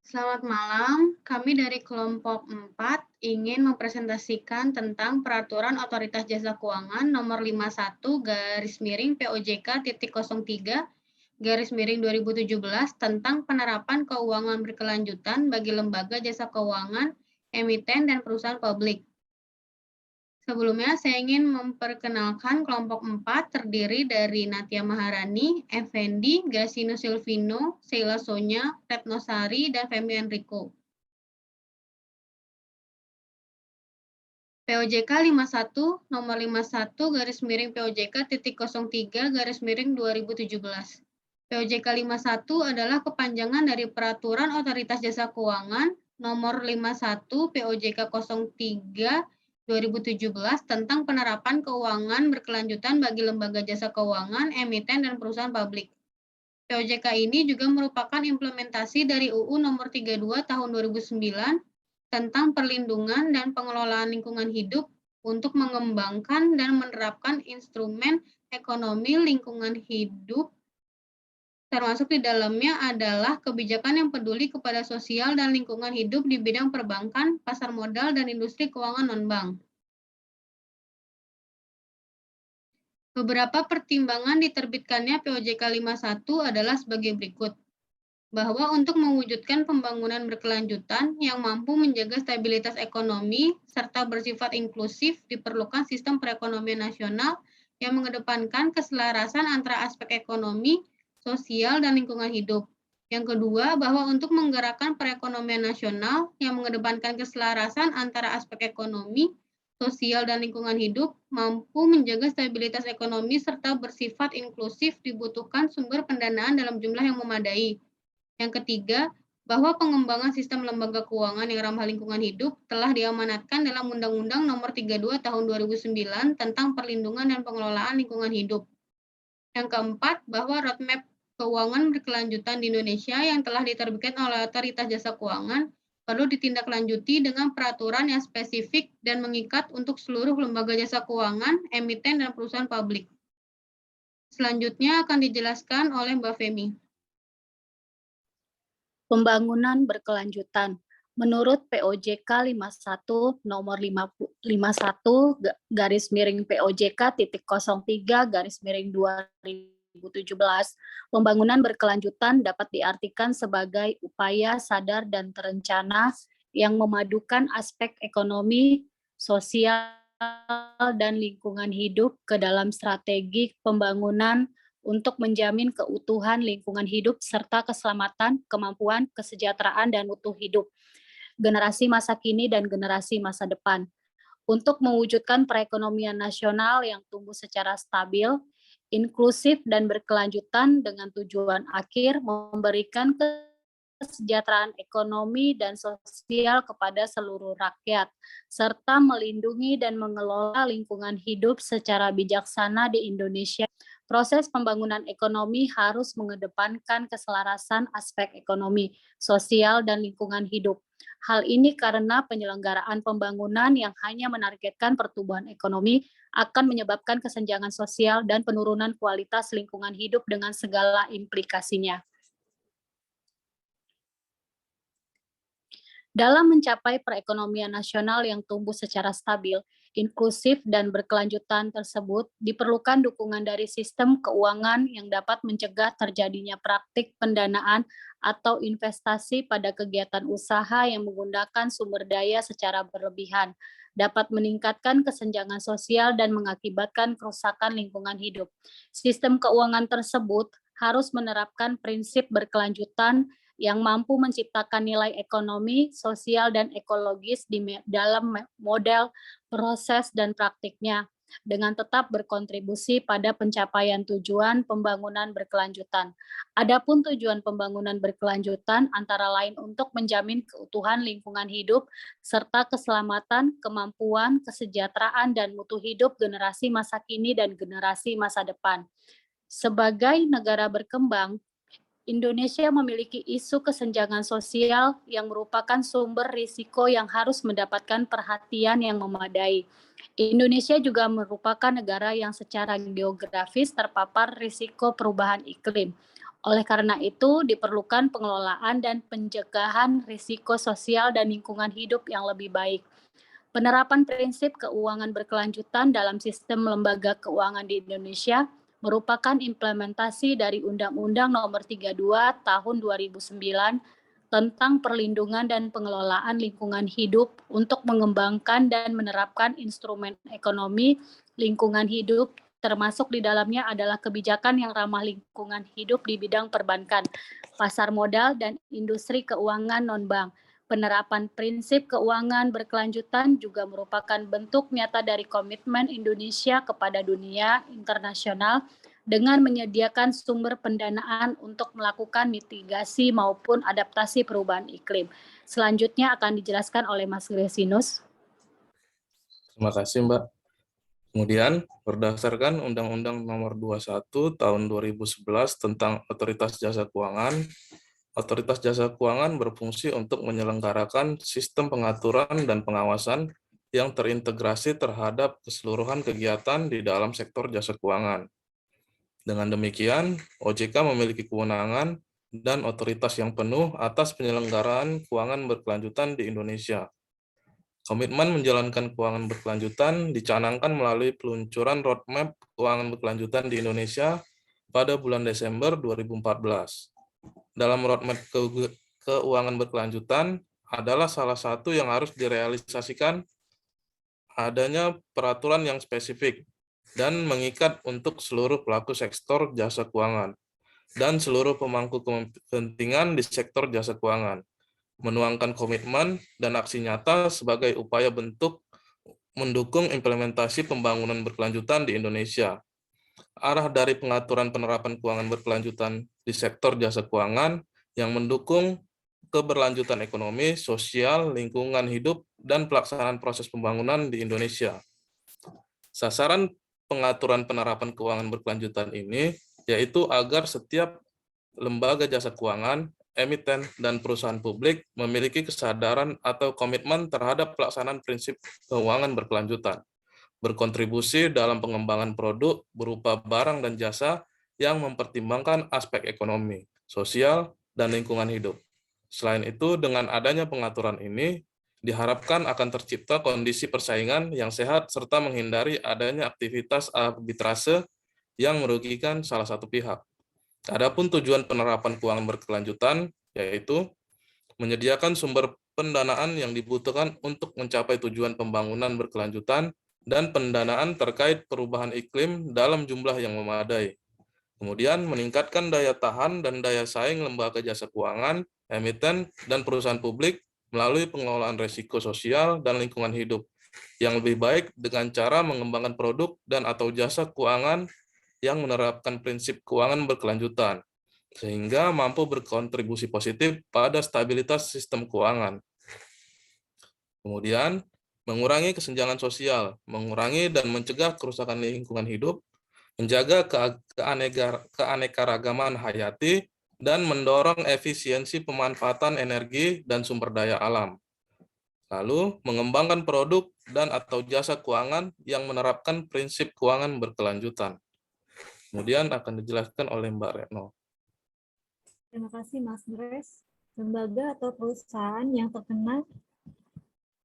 Selamat malam, kami dari kelompok 4 ingin mempresentasikan tentang Peraturan Otoritas Jasa Keuangan Nomor 51-POJK.03 tentang penerapan keuangan berkelanjutan bagi lembaga jasa keuangan, emiten, dan perusahaan publik. Sebelumnya, saya ingin memperkenalkan kelompok 4 terdiri dari Natia Maharani, Effendi, Gracino Silvino, Sheila Sonya, Retno Sari, dan Femi Enrico. POJK 51 nomor 51-POJK.03-2017. POJK 51 adalah kepanjangan dari Peraturan Otoritas Jasa Keuangan nomor 51 POJK 03 2017 tentang penerapan keuangan berkelanjutan bagi lembaga jasa keuangan, emiten, dan perusahaan publik. POJK ini juga merupakan implementasi dari UU nomor 32 tahun 2009 tentang perlindungan dan pengelolaan lingkungan hidup untuk mengembangkan dan menerapkan instrumen ekonomi lingkungan hidup, termasuk di dalamnya adalah kebijakan yang peduli kepada sosial dan lingkungan hidup di bidang perbankan, pasar modal, dan industri keuangan non-bank. Beberapa pertimbangan diterbitkannya POJK 51 adalah sebagai berikut. Bahwa untuk mewujudkan pembangunan berkelanjutan yang mampu menjaga stabilitas ekonomi serta bersifat inklusif, diperlukan sistem perekonomian nasional yang mengedepankan keselarasan antara aspek ekonomi, sosial, dan lingkungan hidup. Yang kedua, bahwa untuk menggerakkan perekonomian nasional yang mengedepankan keselarasan antara aspek ekonomi, sosial, dan lingkungan hidup, mampu menjaga stabilitas ekonomi serta bersifat inklusif, dibutuhkan sumber pendanaan dalam jumlah yang memadai. Yang ketiga, bahwa pengembangan sistem lembaga keuangan yang ramah lingkungan hidup telah diamanatkan dalam Undang-Undang Nomor 32 Tahun 2009 tentang perlindungan dan pengelolaan lingkungan hidup. Yang keempat, bahwa roadmap keuangan berkelanjutan di Indonesia yang telah diterbitkan oleh Otoritas Jasa Keuangan perlu ditindaklanjuti dengan peraturan yang spesifik dan mengikat untuk seluruh lembaga jasa keuangan, emiten, dan perusahaan publik. Selanjutnya akan dijelaskan oleh Mbak Femi. Pembangunan berkelanjutan. Menurut POJK 51 nomor 51 POJK.03-2017, pembangunan berkelanjutan dapat diartikan sebagai upaya sadar dan terencana yang memadukan aspek ekonomi, sosial, dan lingkungan hidup ke dalam strategi pembangunan untuk menjamin keutuhan lingkungan hidup serta keselamatan, kemampuan, kesejahteraan, dan mutu hidup generasi masa kini dan generasi masa depan. Untuk mewujudkan perekonomian nasional yang tumbuh secara stabil, inklusif, dan berkelanjutan dengan tujuan akhir memberikan kesejahteraan ekonomi dan sosial kepada seluruh rakyat, serta melindungi dan mengelola lingkungan hidup secara bijaksana di Indonesia. Proses pembangunan ekonomi harus mengedepankan keselarasan aspek ekonomi, sosial, dan lingkungan hidup. Hal ini karena penyelenggaraan pembangunan yang hanya menargetkan pertumbuhan ekonomi akan menyebabkan kesenjangan sosial dan penurunan kualitas lingkungan hidup dengan segala implikasinya. Dalam mencapai perekonomian nasional yang tumbuh secara stabil, inklusif, dan berkelanjutan tersebut, diperlukan dukungan dari sistem keuangan yang dapat mencegah terjadinya praktik pendanaan atau investasi pada kegiatan usaha yang menggunakan sumber daya secara berlebihan, dapat meningkatkan kesenjangan sosial dan mengakibatkan kerusakan lingkungan hidup. Sistem keuangan tersebut harus menerapkan prinsip berkelanjutan yang mampu menciptakan nilai ekonomi, sosial, dan ekologis dalam model, proses, dan praktiknya, dengan tetap berkontribusi pada pencapaian tujuan pembangunan berkelanjutan. Adapun tujuan pembangunan berkelanjutan antara lain untuk menjamin keutuhan lingkungan hidup, serta keselamatan, kemampuan, kesejahteraan, dan mutu hidup generasi masa kini dan generasi masa depan. Sebagai negara berkembang, Indonesia memiliki isu kesenjangan sosial yang merupakan sumber risiko yang harus mendapatkan perhatian yang memadai. Indonesia juga merupakan negara yang secara geografis terpapar risiko perubahan iklim. Oleh karena itu, diperlukan pengelolaan dan pencegahan risiko sosial dan lingkungan hidup yang lebih baik. Penerapan prinsip keuangan berkelanjutan dalam sistem lembaga keuangan di Indonesia merupakan implementasi dari Undang-Undang Nomor 32 Tahun 2009 tentang perlindungan dan pengelolaan lingkungan hidup untuk mengembangkan dan menerapkan instrumen ekonomi lingkungan hidup, termasuk di dalamnya adalah kebijakan yang ramah lingkungan hidup di bidang perbankan, pasar modal, dan industri keuangan non-bank. Penerapan prinsip keuangan berkelanjutan juga merupakan bentuk nyata dari komitmen Indonesia kepada dunia internasional dengan menyediakan sumber pendanaan untuk melakukan mitigasi maupun adaptasi perubahan iklim. Selanjutnya akan dijelaskan oleh Mas Gresinus. Terima kasih, Mbak. Kemudian, berdasarkan Undang-Undang Nomor 21 Tahun 2011 tentang Otoritas Jasa Keuangan, Otoritas Jasa Keuangan berfungsi untuk menyelenggarakan sistem pengaturan dan pengawasan yang terintegrasi terhadap keseluruhan kegiatan di dalam sektor jasa keuangan. Dengan demikian, OJK memiliki kewenangan dan otoritas yang penuh atas penyelenggaraan keuangan berkelanjutan di Indonesia. Komitmen menjalankan keuangan berkelanjutan dicanangkan melalui peluncuran roadmap keuangan berkelanjutan di Indonesia pada bulan Desember 2014. Dalam roadmap keuangan berkelanjutan adalah salah satu yang harus direalisasikan adanya peraturan yang spesifik dan mengikat untuk seluruh pelaku sektor jasa keuangan dan seluruh pemangku kepentingan di sektor jasa keuangan, menuangkan komitmen dan aksi nyata sebagai upaya bentuk mendukung implementasi pembangunan berkelanjutan di Indonesia. Arah dari pengaturan penerapan keuangan berkelanjutan di sektor jasa keuangan yang mendukung keberlanjutan ekonomi, sosial, lingkungan hidup, dan pelaksanaan proses pembangunan di Indonesia. Sasaran pengaturan penerapan keuangan berkelanjutan ini yaitu agar setiap lembaga jasa keuangan, emiten, dan perusahaan publik memiliki kesadaran atau komitmen terhadap pelaksanaan prinsip keuangan berkelanjutan, berkontribusi dalam pengembangan produk berupa barang dan jasa yang mempertimbangkan aspek ekonomi, sosial, dan lingkungan hidup. Selain itu, dengan adanya pengaturan ini, diharapkan akan tercipta kondisi persaingan yang sehat serta menghindari adanya aktivitas arbitrase yang merugikan salah satu pihak. Adapun tujuan penerapan keuangan berkelanjutan yaitu menyediakan sumber pendanaan yang dibutuhkan untuk mencapai tujuan pembangunan berkelanjutan dan pendanaan terkait perubahan iklim dalam jumlah yang memadai. Kemudian meningkatkan daya tahan dan daya saing lembaga jasa keuangan, emiten, dan perusahaan publik melalui pengelolaan risiko sosial dan lingkungan hidup yang lebih baik dengan cara mengembangkan produk dan atau jasa keuangan yang menerapkan prinsip keuangan berkelanjutan, sehingga mampu berkontribusi positif pada stabilitas sistem keuangan. Kemudian, mengurangi kesenjangan sosial, mengurangi dan mencegah kerusakan lingkungan hidup, menjaga keanekaragaman hayati, dan mendorong efisiensi pemanfaatan energi dan sumber daya alam. Lalu, mengembangkan produk dan atau jasa keuangan yang menerapkan prinsip keuangan berkelanjutan. Kemudian akan dijelaskan oleh Mbak Retno. Terima kasih Mas Grace. Lembaga atau perusahaan yang terkena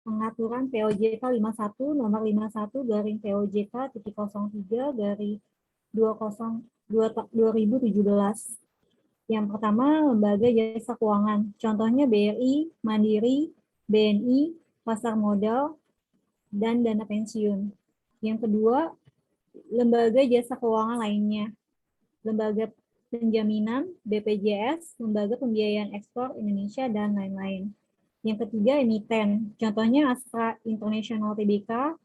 pengaturan POJK 51 nomor 51 garing POJK 03 dari 2017. Yang pertama, lembaga jasa keuangan. Contohnya BRI, Mandiri, BNI, pasar modal, dan dana pensiun. Yang kedua, lembaga jasa keuangan lainnya, lembaga penjaminan, BPJS, lembaga pembiayaan ekspor Indonesia, dan lain-lain. Yang ketiga, emiten, contohnya Astra International Tbk,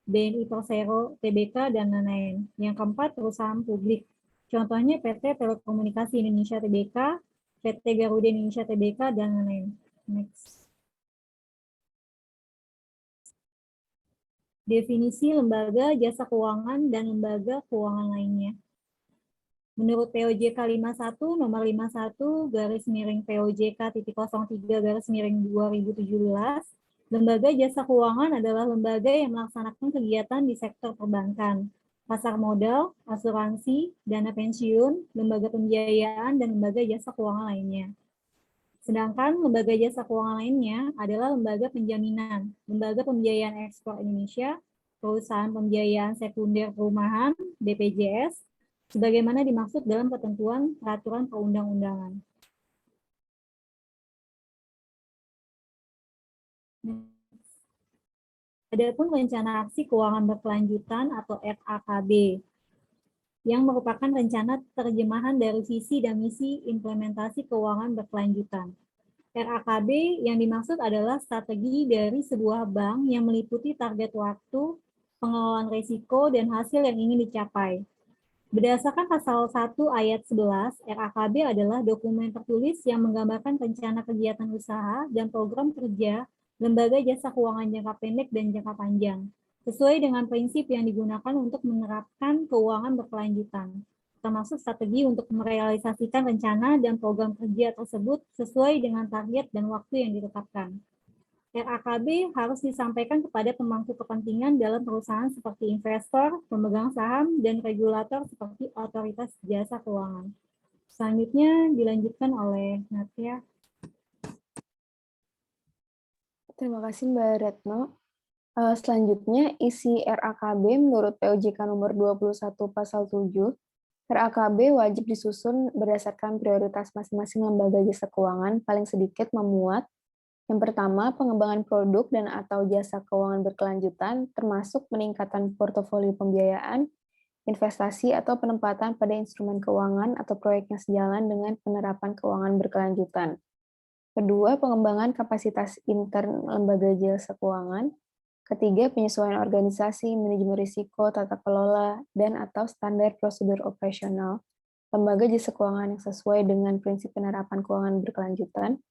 BNI Persero Tbk, dan lain-lain. Yang keempat, perusahaan publik, contohnya PT Telekomunikasi Indonesia Tbk, PT Garuda Indonesia Tbk, dan lain-lain. Next. Definisi lembaga jasa keuangan dan lembaga keuangan lainnya. Menurut POJK 51 nomor 51 garis miring POJK 03 garis miring 2017, lembaga jasa keuangan adalah lembaga yang melaksanakan kegiatan di sektor perbankan, pasar modal, asuransi, dana pensiun, lembaga pembiayaan, dan lembaga jasa keuangan lainnya. Sedangkan lembaga jasa keuangan lainnya adalah lembaga penjaminan, lembaga pembiayaan ekspor Indonesia, perusahaan pembiayaan sekunder perumahan, BPJS, sebagaimana dimaksud dalam ketentuan peraturan perundang-undangan. Adapun rencana aksi keuangan berkelanjutan atau RAKB, yang merupakan rencana terjemahan dari visi dan misi implementasi keuangan berkelanjutan. RAKB yang dimaksud adalah strategi dari sebuah bank yang meliputi target waktu, pengelolaan risiko, dan hasil yang ingin dicapai. Berdasarkan pasal 1 ayat 11, RAKB adalah dokumen tertulis yang menggambarkan rencana kegiatan usaha dan program kerja lembaga jasa keuangan jangka pendek dan jangka panjang, sesuai dengan prinsip yang digunakan untuk menerapkan keuangan berkelanjutan, termasuk strategi untuk merealisasikan rencana dan program kerja tersebut sesuai dengan target dan waktu yang ditetapkan. RAKB harus disampaikan kepada pemangku kepentingan dalam perusahaan seperti investor, pemegang saham, dan regulator seperti otoritas jasa keuangan. Selanjutnya dilanjutkan oleh Natia. Terima kasih Mbak Retno. Selanjutnya, isi RAKB menurut POJK nomor 21 pasal 7, RAKB wajib disusun berdasarkan prioritas masing-masing lembaga jasa keuangan, paling sedikit memuat yang pertama, pengembangan produk dan atau jasa keuangan berkelanjutan, termasuk peningkatan portofolio pembiayaan, investasi atau penempatan pada instrumen keuangan atau proyek yang sejalan dengan penerapan keuangan berkelanjutan. Kedua, pengembangan kapasitas intern lembaga jasa keuangan. Ketiga, penyesuaian organisasi, manajemen risiko, tata kelola, dan atau standar prosedur operasional lembaga jasa keuangan yang sesuai dengan prinsip penerapan keuangan berkelanjutan.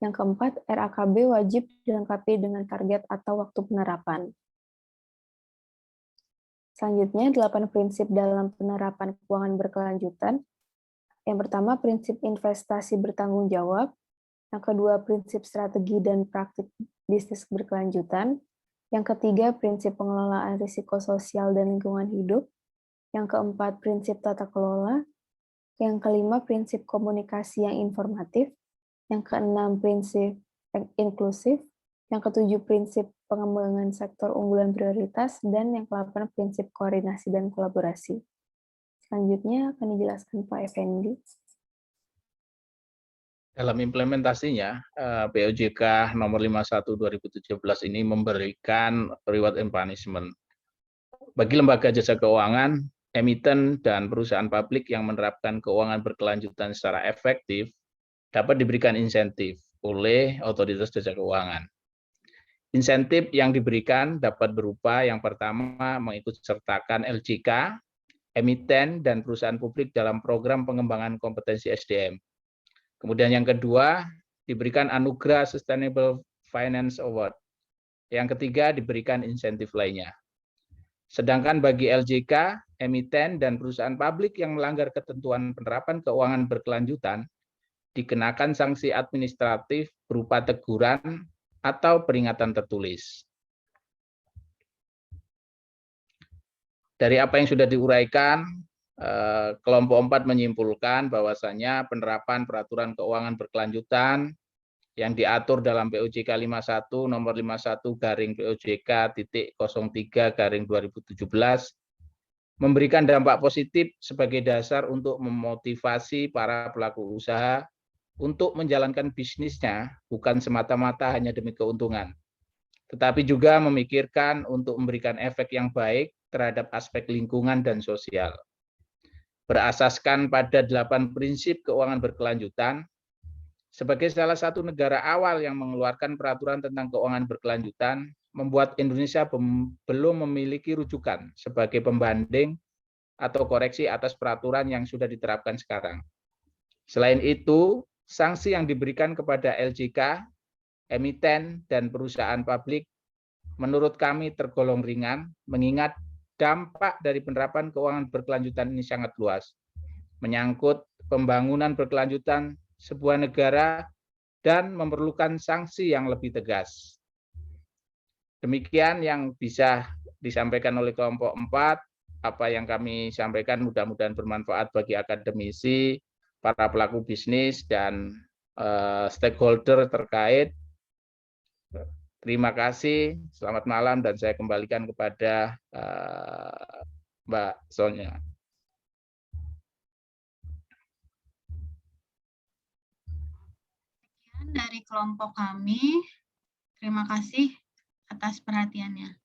Yang keempat, RAKB wajib dilengkapi dengan target atau waktu penerapan. Selanjutnya, 8 prinsip dalam penerapan keuangan berkelanjutan. Yang pertama, prinsip investasi bertanggung jawab. Yang kedua, prinsip strategi dan praktik bisnis berkelanjutan. Yang ketiga, prinsip pengelolaan risiko sosial dan lingkungan hidup. Yang keempat, prinsip tata kelola. Yang kelima, prinsip komunikasi yang informatif. Yang keenam, prinsip inklusif. Yang ketujuh, prinsip pengembangan sektor unggulan prioritas. Dan yang ke-8, prinsip koordinasi dan kolaborasi. Selanjutnya akan dijelaskan Pak Effendi. Dalam implementasinya, POJK nomor 51 2017 ini memberikan reward and punishment bagi lembaga jasa keuangan, emiten, dan perusahaan publik yang menerapkan keuangan berkelanjutan secara efektif dapat diberikan insentif oleh otoritas jasa keuangan. Insentif yang diberikan dapat berupa yang pertama mengikutsertakan LJK, emiten, dan perusahaan publik dalam program pengembangan kompetensi SDM. Kemudian yang kedua, diberikan anugerah Sustainable Finance Award. Yang ketiga, diberikan insentif lainnya. Sedangkan bagi LJK, emiten, dan perusahaan publik yang melanggar ketentuan penerapan keuangan berkelanjutan, dikenakan sanksi administratif berupa teguran atau peringatan tertulis. Dari apa yang sudah diuraikan, kelompok 4 menyimpulkan bahwasannya penerapan peraturan keuangan berkelanjutan yang diatur dalam POJK 51 nomor 51/POJK.03/2017 memberikan dampak positif sebagai dasar untuk memotivasi para pelaku usaha untuk menjalankan bisnisnya bukan semata-mata hanya demi keuntungan, tetapi juga memikirkan untuk memberikan efek yang baik terhadap aspek lingkungan dan sosial. Berasaskan pada 8 prinsip keuangan berkelanjutan, sebagai salah satu negara awal yang mengeluarkan peraturan tentang keuangan berkelanjutan, membuat Indonesia belum memiliki rujukan sebagai pembanding atau koreksi atas peraturan yang sudah diterapkan sekarang. Selain itu, sanksi yang diberikan kepada LJK, emiten, dan perusahaan publik menurut kami tergolong ringan, mengingat dampak dari penerapan keuangan berkelanjutan ini sangat luas, menyangkut pembangunan berkelanjutan sebuah negara dan memerlukan sanksi yang lebih tegas. Demikian yang bisa disampaikan oleh kelompok 4. apa yang kami sampaikan mudah-mudahan bermanfaat bagi akademisi, para pelaku bisnis, dan stakeholder terkait. Terima kasih, selamat malam, dan saya kembalikan kepada Mbak Sonia. Sekian dari kelompok kami. Terima kasih atas perhatiannya.